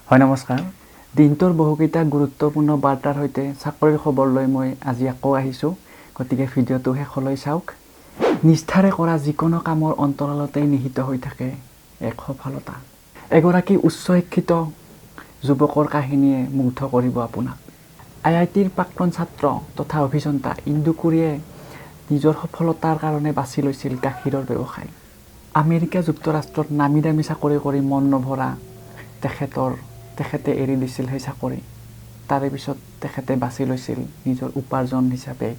হয় নমস্কাৰ দিনটোৰ বহুকেইটা গুৰুত্বপূৰ্ণ বাৰ্তাৰ সৈতে চাকৰিৰ খবৰ লৈ মই আজি আকৌ আহিছোঁ গতিকে ভিডিঅ'টো শেষলৈ চাওক নিষ্ঠাৰে কৰা যিকোনো কামৰ অন্তৰালতেই নিহিত হৈ থাকে এক সফলতা এগৰাকী উচ্চ শিক্ষিত যুৱকৰ কাহিনীয়ে মুগ্ধ কৰিব আপোনাক IITৰ প্ৰাক্তন ছাত্ৰ তথা অভিযন্তা ইন্দুকুৰিয়ে নিজৰ সফলতাৰ কাৰণে বাছি লৈছিল গাখীৰৰ ব্যৱসায় আমেৰিকা যুক্তৰাষ্ট্ৰত নামি দামী চাকৰি কৰি মন নভৰা তেখেতে এৰি দিছিল সেই চাকৰি তাৰে পিছত তেখেতে বাছি লৈছিল নিজৰ উপাৰ্জন হিচাপে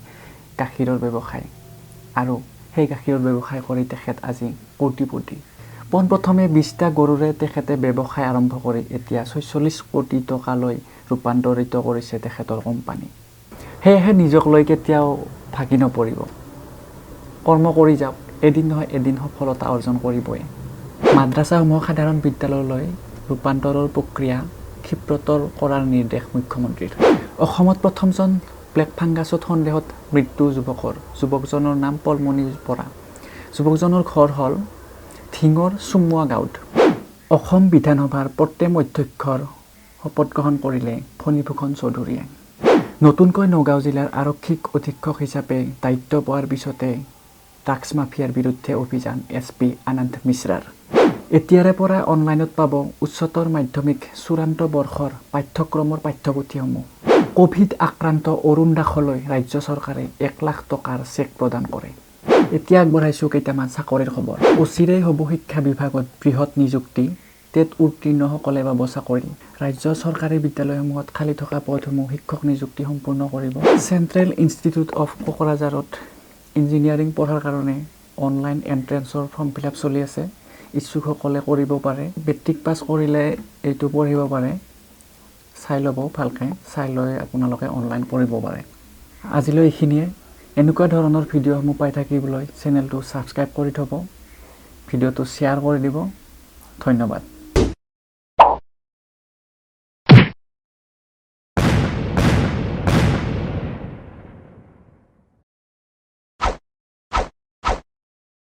গাখীৰৰ ব্যৱসায় আৰু সেই গাখীৰৰ ব্যৱসায় কৰি তেখেত আজি কোটিপতি পোনপ্ৰথমে 20টা গৰুৰে তেখেতে ব্যৱসায় আৰম্ভ কৰি এতিয়া 46 কোটি টকালৈ ৰূপান্তৰিত কৰিছে তেখেতৰ কোম্পানী সেয়েহে নিজক লৈ কেতিয়াও ভাগি নপৰিব কৰ্ম কৰি যাওক এদিন নহয় এদিন সফলতা অৰ্জন কৰিবই মাদ্ৰাসাসমূহ সাধাৰণ বিদ্যালয়লৈ ৰূপান্তৰৰ প্ৰক্ৰিয়া ক্ষিপ্ৰতৰ কৰাৰ নিৰ্দেশ মুখ্যমন্ত্ৰীৰ অসমত প্ৰথমজন ব্লেক ফাংগাছত সন্দেহত মৃত্যু যুৱকজনৰ নাম পলমণি বৰা যুৱকজনৰ ঘৰ হ'ল ধিঙৰ চুমুৱা গাঁৱত অসম বিধানসভাৰ প্ৰথম অধ্যক্ষৰ শপত গ্ৰহণ কৰিলে ফণীভূষণ চৌধুৰীয়ে নতুনকৈ নগাঁও জিলাৰ আৰক্ষীক অধীক্ষক হিচাপে দায়িত্ব পোৱাৰ পিছতে ড্ৰাগছ মাফিয়াৰ বিৰুদ্ধে অভিযান SP আনন্দ মিশ্ৰাৰ এতিয়াৰে পৰা অনলাইনত পাব উচ্চতৰ মাধ্যমিক চূড়ান্ত বৰ্ষৰ পাঠ্যক্ৰমৰ পাঠ্যপুথিসমূহ কোভিড আক্ৰান্ত অৰুণ দাসলৈ ৰাজ্য চৰকাৰে 1 লাখ টকাৰ চেক প্ৰদান কৰে এতিয়া আগবঢ়াইছোঁ কেইটামান চাকৰিৰ খবৰ অচিৰেই হ'ব শিক্ষা বিভাগত বৃহৎ নিযুক্তি টেট উত্তীৰ্ণসকলে পাব চাকৰি ৰাজ্য চৰকাৰী বিদ্যালয়সমূহত খালী থকা পদসমূহ শিক্ষক নিযুক্তি সম্পূৰ্ণ কৰিব চেণ্ট্ৰেল ইনষ্টিটিউট অফ কোকৰাঝাৰত ইঞ্জিনিয়াৰিং পঢ়াৰ কাৰণে অনলাইন এণ্ট্ৰেন্সৰ ফৰ্ম ফিল আপ চলি আছে ইচ্ছুকসকলে কৰিব পাৰে মেট্ৰিক পাছ কৰিলে এইটো পঢ়িব পাৰে চাই ল'ব ভালকৈ চাই লৈ আপোনালোকে অনলাইন পঢ়িব পাৰে আজিলৈ এইখিনিয়ে এনেকুৱা ধৰণৰ ভিডিঅ'সমূহ পাই থাকিবলৈ চেনেলটো ছাবস্ক্ৰাইব কৰি থ'ব ভিডিঅ'টো শ্বেয়াৰ কৰি দিব ধন্যবাদ